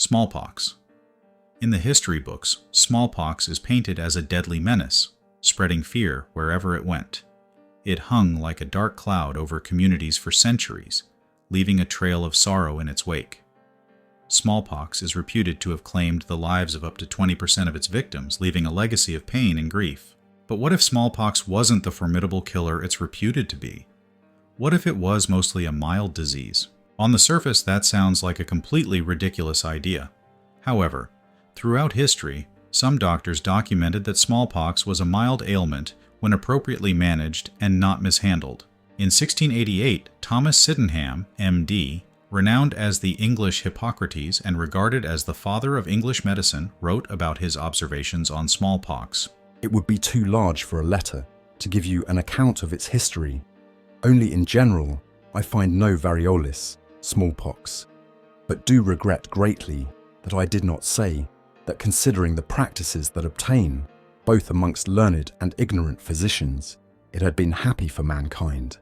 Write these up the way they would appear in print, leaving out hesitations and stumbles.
Smallpox. In the history books, smallpox is painted as a deadly menace, spreading fear wherever it went. It hung like a dark cloud over communities for centuries, leaving a trail of sorrow in its wake. Smallpox is reputed to have claimed the lives of up to 20% of its victims, leaving a legacy of pain and grief. But what if smallpox wasn't the formidable killer it's reputed to be? What if it was mostly a mild disease? On the surface, that sounds like a completely ridiculous idea. However, throughout history, some doctors documented that smallpox was a mild ailment when appropriately managed and not mishandled. In 1688, Thomas Sydenham, M.D., renowned as the English Hippocrates and regarded as the father of English medicine, wrote about his observations on smallpox. It would be too large for a letter to give you an account of its history. Only in general, I find no variolis, smallpox, but do regret greatly that I did not say that considering the practices that obtain, both amongst learned and ignorant physicians, it had been happy for mankind,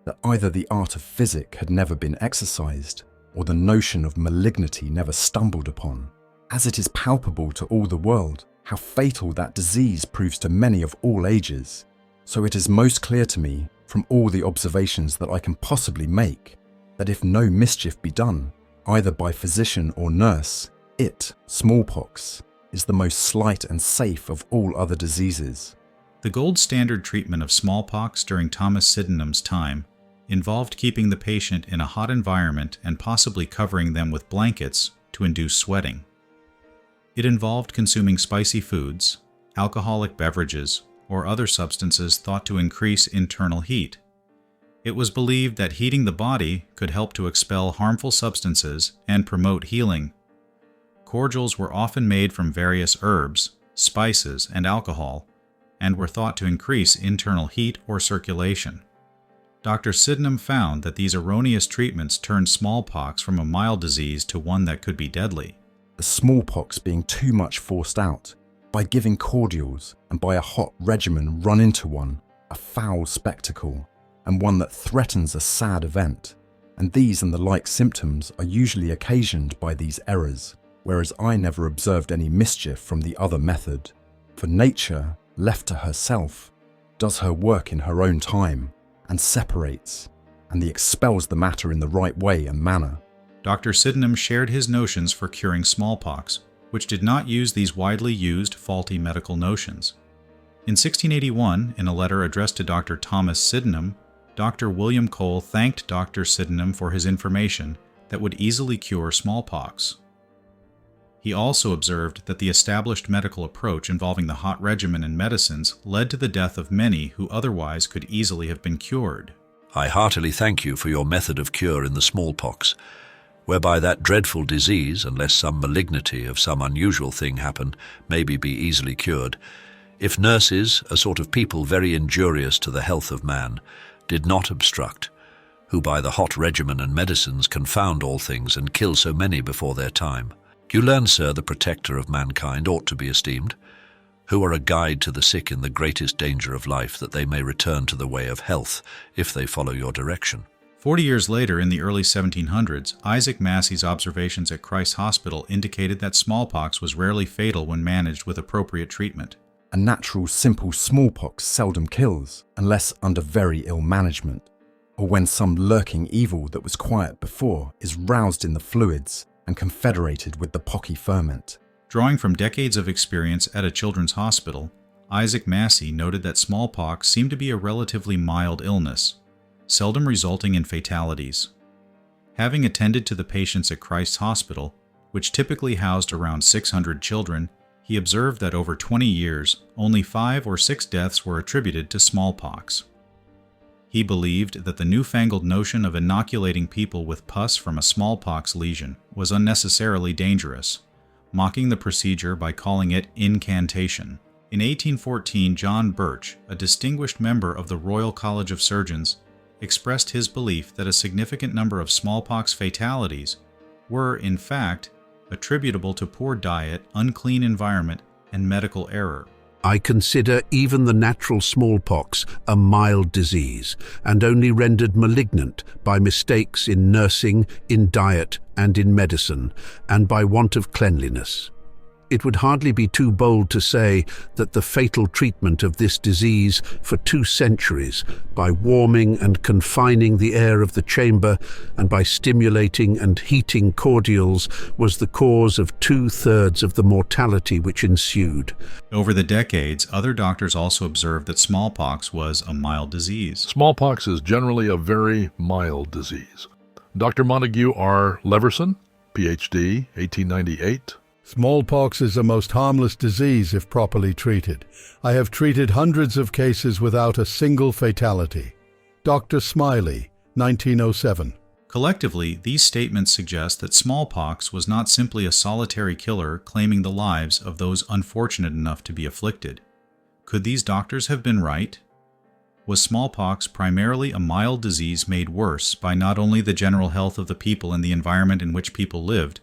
that either the art of physic had never been exercised, or the notion of malignity never stumbled upon, as it is palpable to all the world how fatal that disease proves to many of all ages. So it is most clear to me, from all the observations that I can possibly make, that if no mischief be done, either by physician or nurse, it, smallpox, is the most slight and safe of all other diseases. The gold standard treatment of smallpox during Thomas Sydenham's time involved keeping the patient in a hot environment and possibly covering them with blankets to induce sweating. It involved consuming spicy foods, alcoholic beverages, or other substances thought to increase internal heat. It was believed that heating the body could help to expel harmful substances and promote healing. Cordials were often made from various herbs, spices, and alcohol, and were thought to increase internal heat or circulation. Dr. Sydenham found that these erroneous treatments turned smallpox from a mild disease to one that could be deadly. The smallpox being too much forced out, by giving cordials and by a hot regimen run into one, a foul spectacle, and one that threatens a sad event, and these and the like symptoms are usually occasioned by these errors, whereas I never observed any mischief from the other method. For nature, left to herself, does her work in her own time, and separates, and expels the matter in the right way and manner. Dr. Sydenham shared his notions for curing smallpox, which did not use these widely used faulty medical notions. In 1681, in a letter addressed to Dr. Thomas Sydenham, Dr. William Cole thanked Dr. Sydenham for his information that would easily cure smallpox. He also observed that the established medical approach involving the hot regimen and medicines led to the death of many who otherwise could easily have been cured. I heartily thank you for your method of cure in the smallpox, whereby that dreadful disease, unless some malignity of some unusual thing happen, maybe be easily cured, if nurses, a sort of people very injurious to the health of man, did not obstruct, who by the hot regimen and medicines confound all things and kill so many before their time. You learn, sir, the protector of mankind ought to be esteemed, who are a guide to the sick in the greatest danger of life, that they may return to the way of health, if they follow your direction. 40 years later, in the early 1700s, Isaac Massey's observations at Christ's Hospital indicated that smallpox was rarely fatal when managed with appropriate treatment. A natural, simple smallpox seldom kills, unless under very ill management, or when some lurking evil that was quiet before is roused in the fluids and confederated with the pocky ferment. Drawing from decades of experience at a children's hospital, Isaac Massey noted that smallpox seemed to be a relatively mild illness, seldom resulting in fatalities. Having attended to the patients at Christ's Hospital, which typically housed around 600 children, he observed that over 20 years, only 5 or 6 deaths were attributed to smallpox. He believed that the newfangled notion of inoculating people with pus from a smallpox lesion was unnecessarily dangerous, mocking the procedure by calling it incantation. In 1814, John Birch, a distinguished member of the Royal College of Surgeons, expressed his belief that a significant number of smallpox fatalities were, in fact, attributable to poor diet, unclean environment, and medical error. I consider even the natural smallpox a mild disease and only rendered malignant by mistakes in nursing, in diet and in medicine, and by want of cleanliness. It would hardly be too bold to say that the fatal treatment of this disease for 2 centuries, by warming and confining the air of the chamber and by stimulating and heating cordials, was the cause of 2/3 of the mortality which ensued. Over the decades, other doctors also observed that smallpox was a mild disease. Smallpox is generally a very mild disease. Dr. Montague R. Leverson, Ph.D., 1898. Smallpox is a most harmless disease if properly treated. I have treated hundreds of cases without a single fatality. Dr. Smiley, 1907. Collectively, these statements suggest that smallpox was not simply a solitary killer claiming the lives of those unfortunate enough to be afflicted. Could these doctors have been right? Was smallpox primarily a mild disease made worse by not only the general health of the people and the environment in which people lived,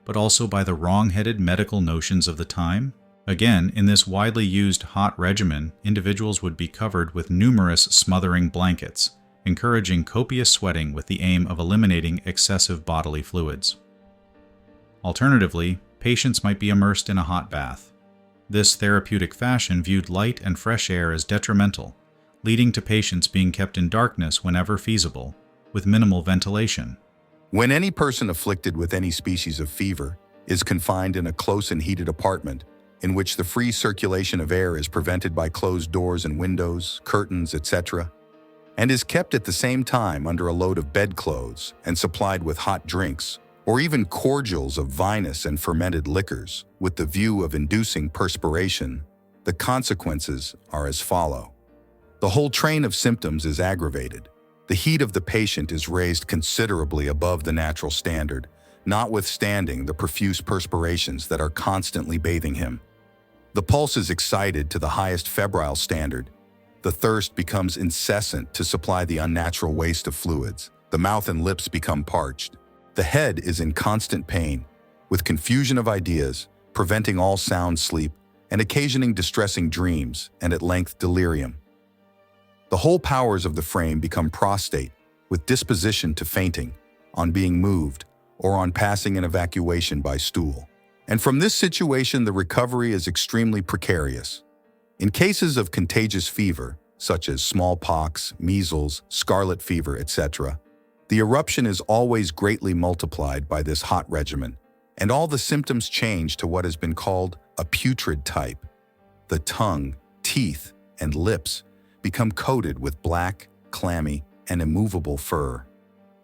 but also by the wrong-headed medical notions of the time? Again, in this widely used hot regimen, individuals would be covered with numerous smothering blankets, encouraging copious sweating with the aim of eliminating excessive bodily fluids. Alternatively, patients might be immersed in a hot bath. This therapeutic fashion viewed light and fresh air as detrimental, leading to patients being kept in darkness whenever feasible, with minimal ventilation. When any person afflicted with any species of fever is confined in a close and heated apartment, in which the free circulation of air is prevented by closed doors and windows, curtains, etc., and is kept at the same time under a load of bedclothes and supplied with hot drinks, or even cordials of vinous and fermented liquors, with the view of inducing perspiration, the consequences are as follow. The whole train of symptoms is aggravated. The heat of the patient is raised considerably above the natural standard, notwithstanding the profuse perspirations that are constantly bathing him. The pulse is excited to the highest febrile standard. The thirst becomes incessant to supply the unnatural waste of fluids. The mouth and lips become parched. The head is in constant pain, with confusion of ideas, preventing all sound sleep, and occasioning distressing dreams, and at length delirium. The whole powers of the frame become prostrate, with disposition to fainting, on being moved, or on passing an evacuation by stool. And from this situation, the recovery is extremely precarious. In cases of contagious fever, such as smallpox, measles, scarlet fever, etc., the eruption is always greatly multiplied by this hot regimen, and all the symptoms change to what has been called a putrid type. The tongue, teeth, and lips become coated with black, clammy, and immovable fur.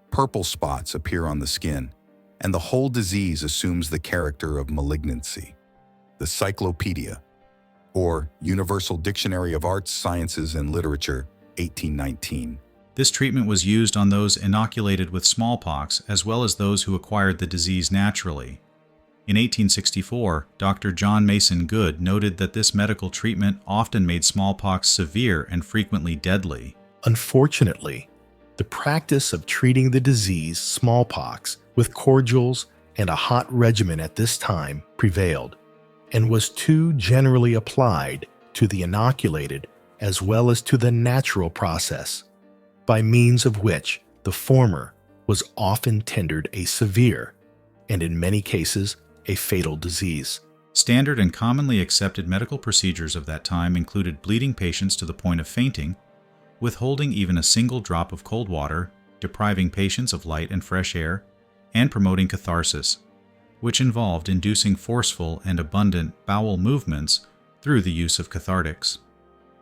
Purple spots appear on the skin, and the whole disease assumes the character of malignancy. The Cyclopedia, or Universal Dictionary of Arts, Sciences, and Literature, 1819. This treatment was used on those inoculated with smallpox as well as those who acquired the disease naturally. In 1864, Dr. John Mason Good noted that this medical treatment often made smallpox severe and frequently deadly. Unfortunately, the practice of treating the disease smallpox with cordials and a hot regimen at this time prevailed, and was too generally applied to the inoculated as well as to the natural process, by means of which the former was often tendered a severe, and in many cases, a fatal disease. Standard and commonly accepted medical procedures of that time included bleeding patients to the point of fainting, withholding even a single drop of cold water, depriving patients of light and fresh air, and promoting catharsis, which involved inducing forceful and abundant bowel movements through the use of cathartics.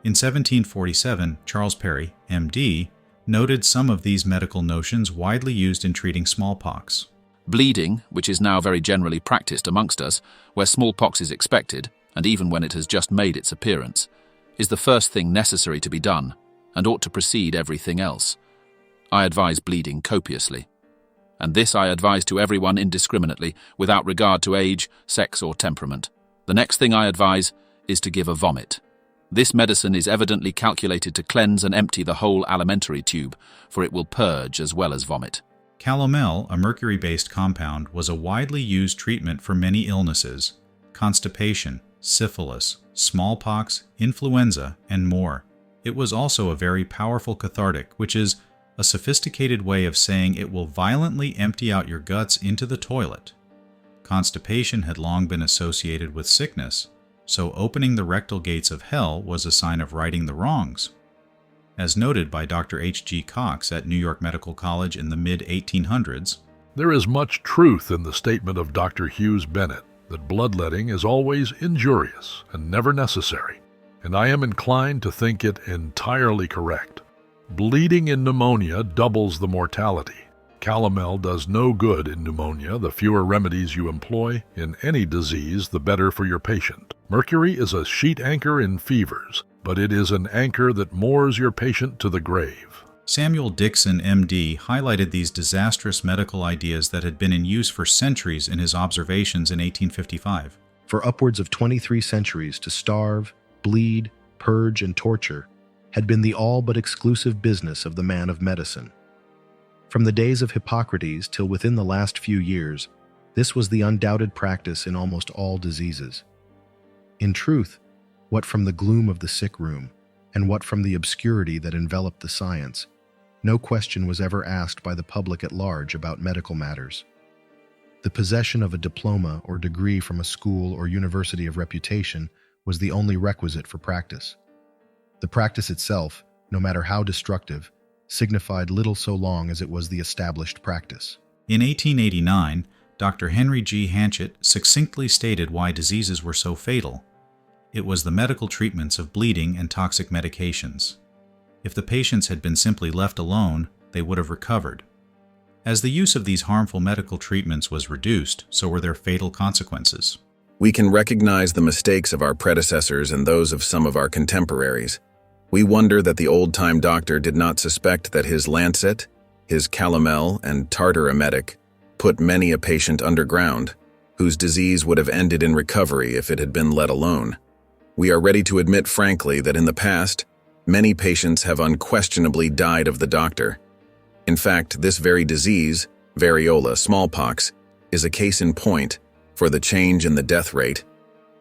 In 1747, Charles Perry, M.D., noted some of these medical notions widely used in treating smallpox. Bleeding, which is now very generally practiced amongst us, where smallpox is expected, and even when it has just made its appearance, is the first thing necessary to be done, and ought to precede everything else. I advise bleeding copiously. And this I advise to everyone indiscriminately, without regard to age, sex, or temperament. The next thing I advise is to give a vomit. This medicine is evidently calculated to cleanse and empty the whole alimentary tube, for it will purge as well as vomit. Calomel, a mercury-based compound, was a widely used treatment for many illnesses: constipation, syphilis, smallpox, influenza, and more. It was also a very powerful cathartic, which is a sophisticated way of saying it will violently empty out your guts into the toilet. Constipation had long been associated with sickness, so opening the rectal gates of hell was a sign of righting the wrongs. As noted by Dr. H.G. Cox at New York Medical College in the mid-1800s, There is much truth in the statement of Dr. Hughes Bennett that bloodletting is always injurious and never necessary, and I am inclined to think it entirely correct. Bleeding in pneumonia doubles the mortality. Calomel does no good in pneumonia. The fewer remedies you employ in any disease, the better for your patient. Mercury is a sheet anchor in fevers, but it is an anchor that moors your patient to the grave. Samuel Dixon, M.D., highlighted these disastrous medical ideas that had been in use for centuries in his observations in 1855. For upwards of 23 centuries, to starve, bleed, purge, and torture had been the all but exclusive business of the man of medicine. From the days of Hippocrates till within the last few years, this was the undoubted practice in almost all diseases. In truth, what from the gloom of the sick room, and what from the obscurity that enveloped the science, no question was ever asked by the public at large about medical matters. The possession of a diploma or degree from a school or university of reputation was the only requisite for practice. The practice itself, no matter how destructive, signified little so long as it was the established practice. In 1889, Dr. Henry G. Hanchett succinctly stated why diseases were so fatal. It was the medical treatments of bleeding and toxic medications. If the patients had been simply left alone, they would have recovered. As the use of these harmful medical treatments was reduced, so were their fatal consequences. We can recognize the mistakes of our predecessors and those of some of our contemporaries. We wonder that the old-time doctor did not suspect that his lancet, his calomel, and tartar emetic put many a patient underground, whose disease would have ended in recovery if it had been let alone. We are ready to admit frankly that in the past, many patients have unquestionably died of the doctor. In fact, this very disease, variola, smallpox, is a case in point for the change in the death rate,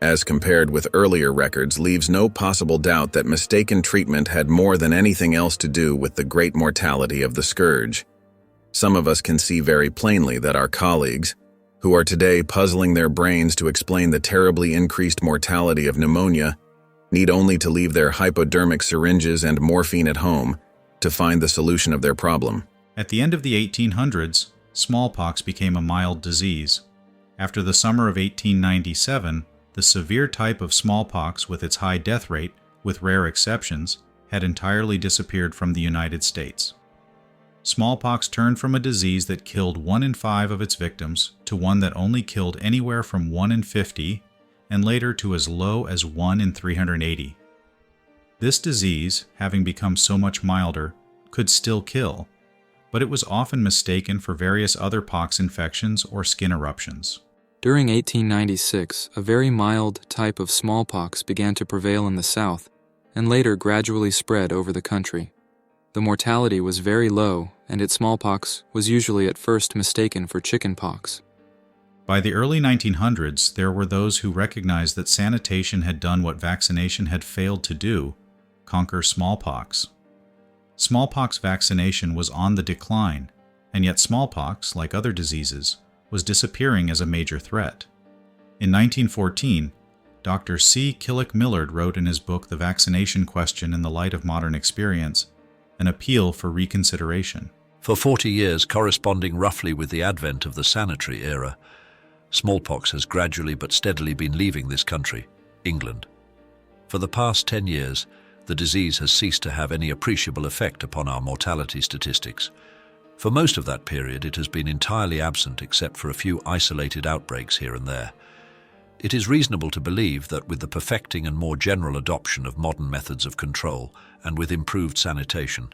as compared with earlier records, leaves no possible doubt that mistaken treatment had more than anything else to do with the great mortality of the scourge. Some of us can see very plainly that our colleagues, who are today puzzling their brains to explain the terribly increased mortality of pneumonia, need only to leave their hypodermic syringes and morphine at home to find the solution of their problem. At the end of the 1800s, smallpox became a mild disease. After the summer of 1897, the severe type of smallpox with its high death rate, with rare exceptions, had entirely disappeared from the United States. Smallpox turned from a disease that killed 1 in 5 of its victims to one that only killed anywhere from 1 in 50 and later to as low as 1 in 380. This disease, having become so much milder, could still kill, but it was often mistaken for various other pox infections or skin eruptions. During 1896, a very mild type of smallpox began to prevail in the South and later gradually spread over the country. The mortality was very low, and its smallpox was usually at first mistaken for chickenpox. By the early 1900s, there were those who recognized that sanitation had done what vaccination had failed to do: conquer smallpox. Smallpox vaccination was on the decline, and yet smallpox, like other diseases, was disappearing as a major threat. In 1914, Dr. C. Killick Millard wrote in his book The Vaccination Question in the Light of Modern Experience an appeal for reconsideration. For 40 years, corresponding roughly with the advent of the sanitary era, smallpox has gradually but steadily been leaving this country, England. For the past 10 years, the disease has ceased to have any appreciable effect upon our mortality statistics. For most of that period, it has been entirely absent except for a few isolated outbreaks here and there. It is reasonable to believe that with the perfecting and more general adoption of modern methods of control and with improved sanitation,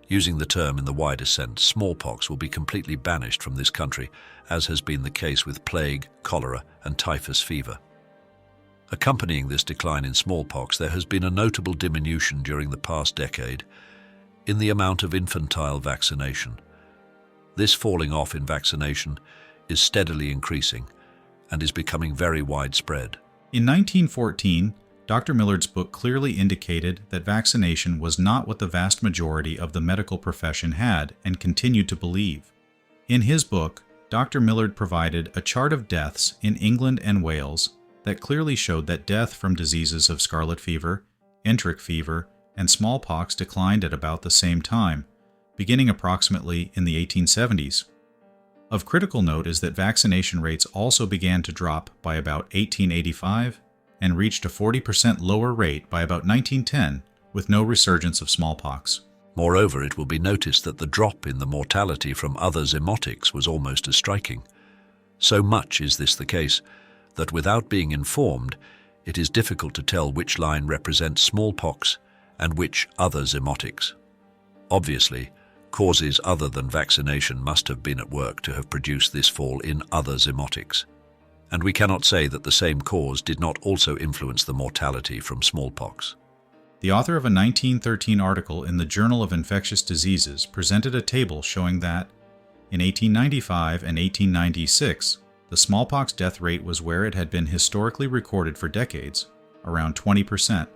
using the term in the widest sense, smallpox will be completely banished from this country, as has been the case with plague, cholera, and typhus fever. Accompanying this decline in smallpox, there has been a notable diminution during the past decade in the amount of infantile vaccination. This falling off in vaccination is steadily increasing and is becoming very widespread. In 1914, Dr. Millard's book clearly indicated that vaccination was not what the vast majority of the medical profession had and continued to believe. In his book, Dr. Millard provided a chart of deaths in England and Wales that clearly showed that death from diseases of scarlet fever, enteric fever, and smallpox declined at about the same time, beginning approximately in the 1870s. Of critical note is that vaccination rates also began to drop by about 1885 and reached a 40% lower rate by about 1910, with no resurgence of smallpox. Moreover, it will be noticed that the drop in the mortality from other zoonotics was almost as striking. So much is this the case that without being informed, it is difficult to tell which line represents smallpox and which other zoonotics. Obviously, causes other than vaccination must have been at work to have produced this fall in other zoonotics. And we cannot say that the same cause did not also influence the mortality from smallpox. The author of a 1913 article in the Journal of Infectious Diseases presented a table showing that, in 1895 and 1896, the smallpox death rate was where it had been historically recorded for decades, around 20%.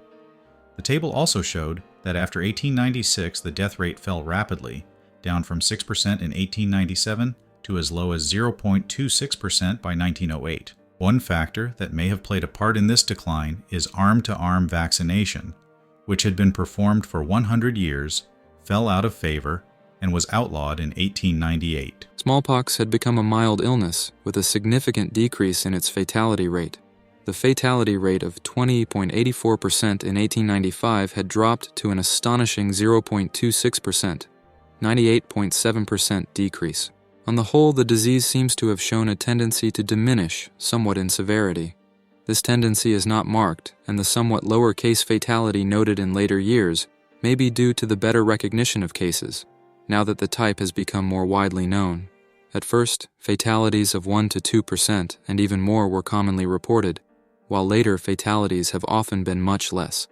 The table also showed that after 1896 the death rate fell rapidly, down from 6% in 1897 to as low as 0.26% by 1908. One factor that may have played a part in this decline is arm-to-arm vaccination, which had been performed for 100 years, fell out of favor, and was outlawed in 1898. Smallpox had become a mild illness with a significant decrease in its fatality rate. The fatality rate of 20.84% in 1895 had dropped to an astonishing 0.26%, 98.7% decrease. On the whole, the disease seems to have shown a tendency to diminish somewhat in severity. This tendency is not marked, and the somewhat lower case fatality noted in later years may be due to the better recognition of cases, now that the type has become more widely known. At first, fatalities of 1 to 2% and even more were commonly reported, while later fatalities have often been much less.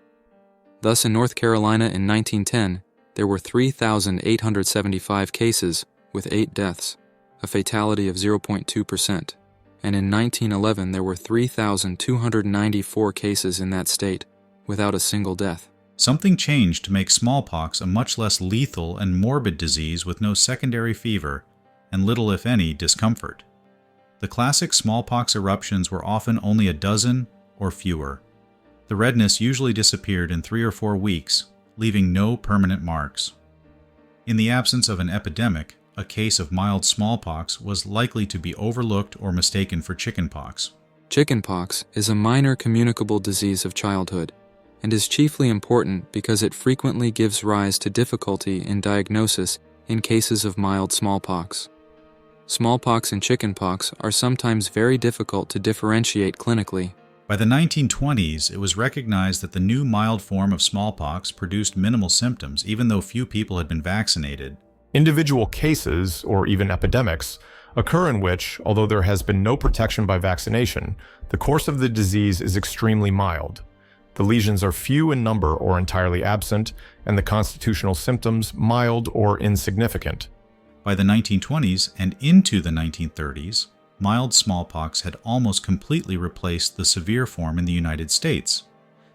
Thus, in North Carolina in 1910, there were 3,875 cases with 8 deaths, a fatality of 0.2%, and in 1911 there were 3,294 cases in that state, without a single death. Something changed to make smallpox a much less lethal and morbid disease with no secondary fever and little, if any, discomfort. The classic smallpox eruptions were often only a dozen or fewer. The redness usually disappeared in 3 or 4 weeks, leaving no permanent marks. In the absence of an epidemic, a case of mild smallpox was likely to be overlooked or mistaken for chickenpox. Chickenpox is a minor communicable disease of childhood and is chiefly important because it frequently gives rise to difficulty in diagnosis in cases of mild smallpox. Smallpox and chickenpox are sometimes very difficult to differentiate clinically. By the 1920s, it was recognized that the new mild form of smallpox produced minimal symptoms even though few people had been vaccinated. Individual cases, or even epidemics, occur in which, although there has been no protection by vaccination, the course of the disease is extremely mild. The lesions are few in number or entirely absent, and the constitutional symptoms mild or insignificant. By the 1920s and into the 1930s, mild smallpox had almost completely replaced the severe form in the United States.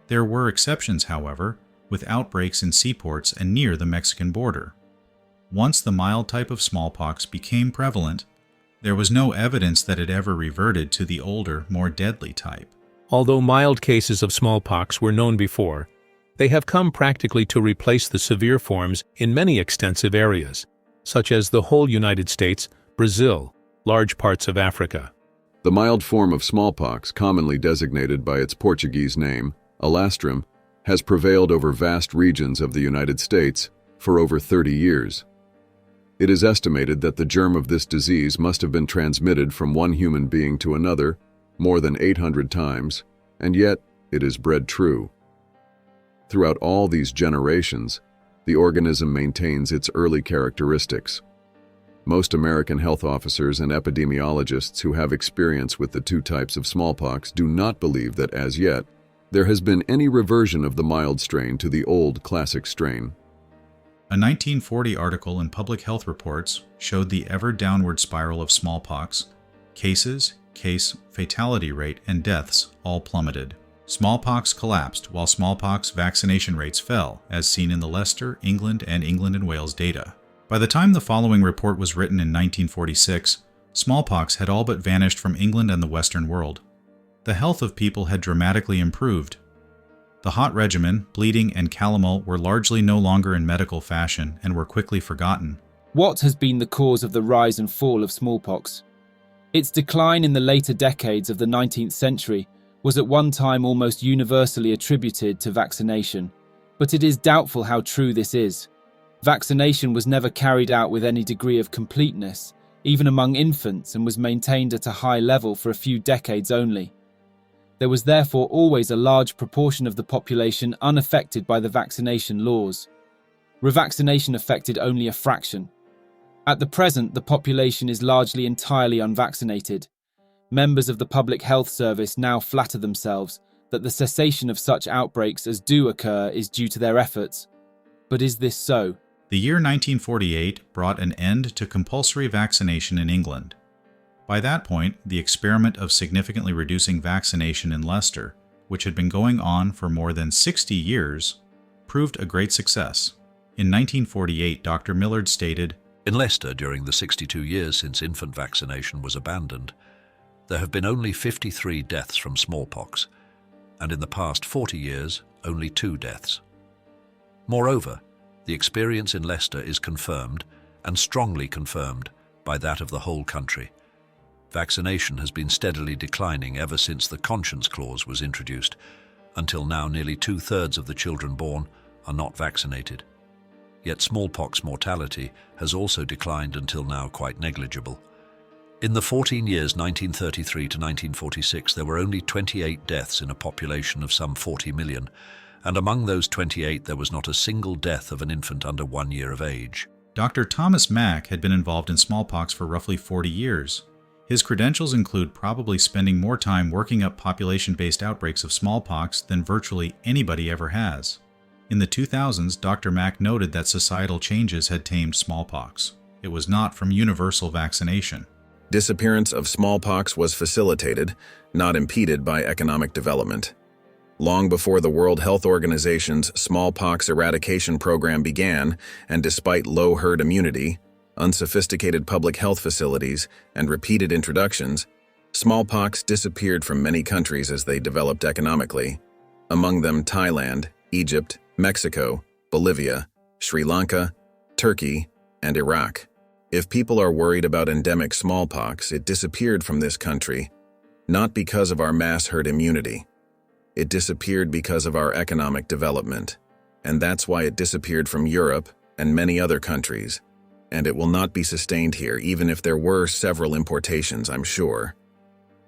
There were exceptions, however, with outbreaks in seaports and near the Mexican border. Once the mild type of smallpox became prevalent, there was no evidence that it ever reverted to the older, more deadly type. Although mild cases of smallpox were known before, they have come practically to replace the severe forms in many extensive areas, such as the whole United States, Brazil, large parts of Africa. The mild form of smallpox, commonly designated by its Portuguese name, alastrum, has prevailed over vast regions of the United States for over 30 years. It is estimated that the germ of this disease must have been transmitted from one human being to another more than 800 times, and yet it is bred true. Throughout all these generations, the organism maintains its early characteristics. Most American health officers and epidemiologists who have experience with the 2 types of smallpox do not believe that as yet there has been any reversion of the mild strain to the old classic strain. A 1940 article in Public Health Reports showed the ever downward spiral of smallpox. Cases, case fatality rate, and deaths all plummeted. Smallpox collapsed while smallpox vaccination rates fell, as seen in the Leicester, England, and England and Wales data. By the time the following report was written in 1946, smallpox had all but vanished from England and the Western world. The health of people had dramatically improved. The hot regimen, bleeding, and calomel were largely no longer in medical fashion and were quickly forgotten. What has been the cause of the rise and fall of smallpox? Its decline in the later decades of the 19th century was at one time almost universally attributed to vaccination, but it is doubtful how true this is. Vaccination was never carried out with any degree of completeness, even among infants, and was maintained at a high level for a few decades only. There was therefore always a large proportion of the population unaffected by the vaccination laws. Revaccination affected only a fraction. At the present, the population is largely entirely unvaccinated. Members of the Public Health Service now flatter themselves that the cessation of such outbreaks as do occur is due to their efforts. But is this so? The year 1948 brought an end to compulsory vaccination in England. By that point, the experiment of significantly reducing vaccination in Leicester, which had been going on for more than 60 years, proved a great success. In 1948, Dr. Millard stated, "In Leicester, during the 62 years since infant vaccination was abandoned, there have been only 53 deaths from smallpox, and in the past 40 years, only 2 deaths. Moreover, the experience in Leicester is confirmed, and strongly confirmed, by that of the whole country. Vaccination has been steadily declining ever since the conscience clause was introduced. Until now, nearly 2/3 of the children born are not vaccinated. Yet smallpox mortality has also declined until now quite negligible. In the 14 years 1933 to 1946, there were only 28 deaths in a population of some 40 million, and among those 28 there was not a single death of an infant under 1 year of age." Dr. Thomas Mack had been involved in smallpox for roughly 40 years. His credentials include probably spending more time working up population-based outbreaks of smallpox than virtually anybody ever has. In the 2000s, Dr. Mack noted that societal changes had tamed smallpox. It was not from universal vaccination. Disappearance of smallpox was facilitated, not impeded by economic development. Long before the World Health Organization's smallpox eradication program began, and despite low herd immunity, unsophisticated public health facilities, and repeated introductions, smallpox disappeared from many countries as they developed economically, among them Thailand, Egypt, Mexico, Bolivia, Sri Lanka, Turkey, and Iraq. If people are worried about endemic smallpox, it disappeared from this country, not because of our mass herd immunity. It disappeared because of our economic development, and that's why it disappeared from Europe and many other countries, and it will not be sustained here even if there were several importations, I'm sure.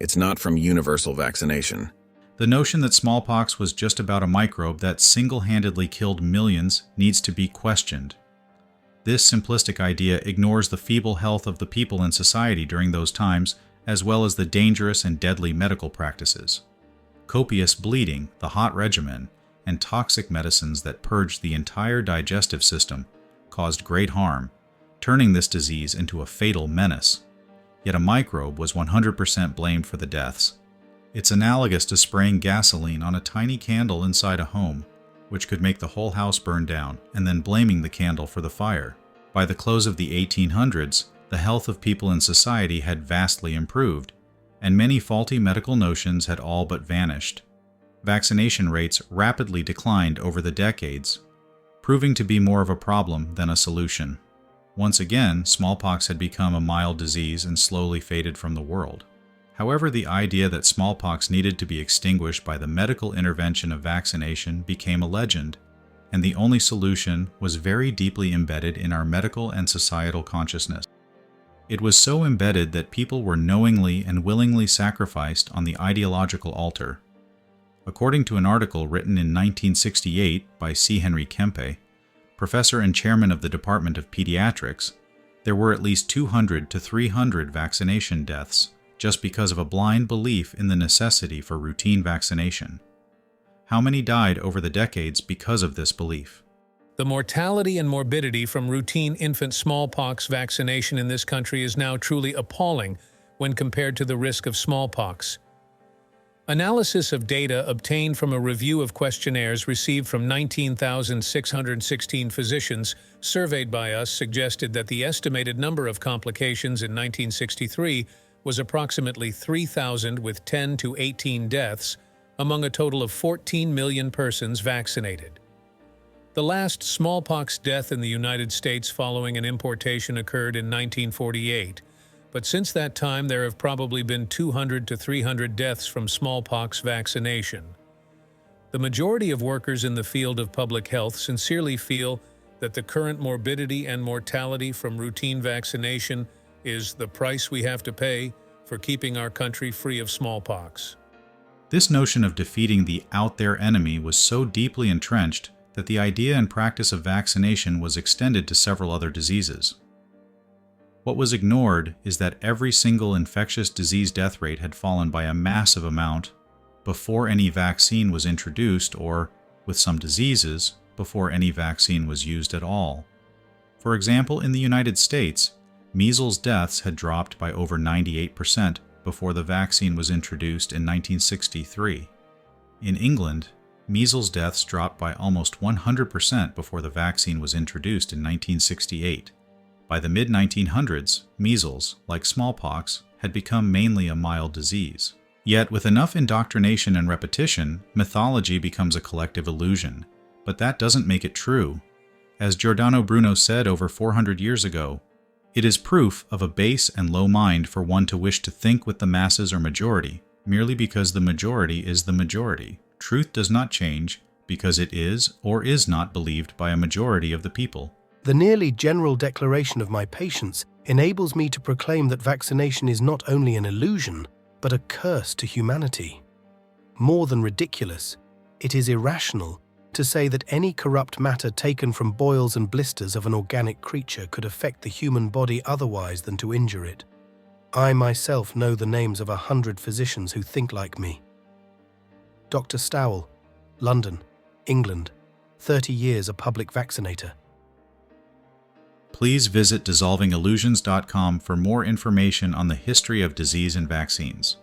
It's not from universal vaccination. The notion that smallpox was just about a microbe that single-handedly killed millions needs to be questioned. This simplistic idea ignores the feeble health of the people in society during those times, as well as the dangerous and deadly medical practices. Copious bleeding, the hot regimen, and toxic medicines that purged the entire digestive system caused great harm, turning this disease into a fatal menace. Yet a microbe was 100% blamed for the deaths. It's analogous to spraying gasoline on a tiny candle inside a home, which could make the whole house burn down, and then blaming the candle for the fire. By the close of the 1800s, the health of people in society had vastly improved, and many faulty medical notions had all but vanished. Vaccination rates rapidly declined over the decades, proving to be more of a problem than a solution. Once again, smallpox had become a mild disease and slowly faded from the world. However, the idea that smallpox needed to be extinguished by the medical intervention of vaccination became a legend, and the only solution was very deeply embedded in our medical and societal consciousness. It was so embedded that people were knowingly and willingly sacrificed on the ideological altar. According to an article written in 1968 by C. Henry Kempe, professor and chairman of the Department of Pediatrics, there were at least 200 to 300 vaccination deaths just because of a blind belief in the necessity for routine vaccination. How many died over the decades because of this belief? The mortality and morbidity from routine infant smallpox vaccination in this country is now truly appalling when compared to the risk of smallpox. Analysis of data obtained from a review of questionnaires received from 19,616 physicians surveyed by us suggested that the estimated number of complications in 1963 was approximately 3,000 with 10 to 18 deaths among a total of 14 million persons vaccinated. The last smallpox death in the United States following an importation occurred in 1948. But since that time, there have probably been 200 to 300 deaths from smallpox vaccination. The majority of workers in the field of public health sincerely feel that the current morbidity and mortality from routine vaccination is the price we have to pay for keeping our country free of smallpox. This notion of defeating the out-there enemy was so deeply entrenched that the idea and practice of vaccination was extended to several other diseases. What was ignored is that every single infectious disease death rate had fallen by a massive amount before any vaccine was introduced, or, with some diseases, before any vaccine was used at all. For example, in the United States, measles deaths had dropped by over 98% before the vaccine was introduced in 1963. In England, measles deaths dropped by almost 100% before the vaccine was introduced in 1968. By the mid-1900s, measles, like smallpox, had become mainly a mild disease. Yet, with enough indoctrination and repetition, mythology becomes a collective illusion. But that doesn't make it true. As Giordano Bruno said over 400 years ago, it is proof of a base and low mind for one to wish to think with the masses or majority, merely because the majority is the majority. Truth does not change because it is or is not believed by a majority of the people. The nearly general declaration of my patients enables me to proclaim that vaccination is not only an illusion, but a curse to humanity. More than ridiculous, it is irrational to say that any corrupt matter taken from boils and blisters of an organic creature could affect the human body otherwise than to injure it. I myself know the names of 100 physicians who think like me. Dr. Stowell, London, England, 30 years a public vaccinator. Please visit dissolvingillusions.com for more information on the history of disease and vaccines.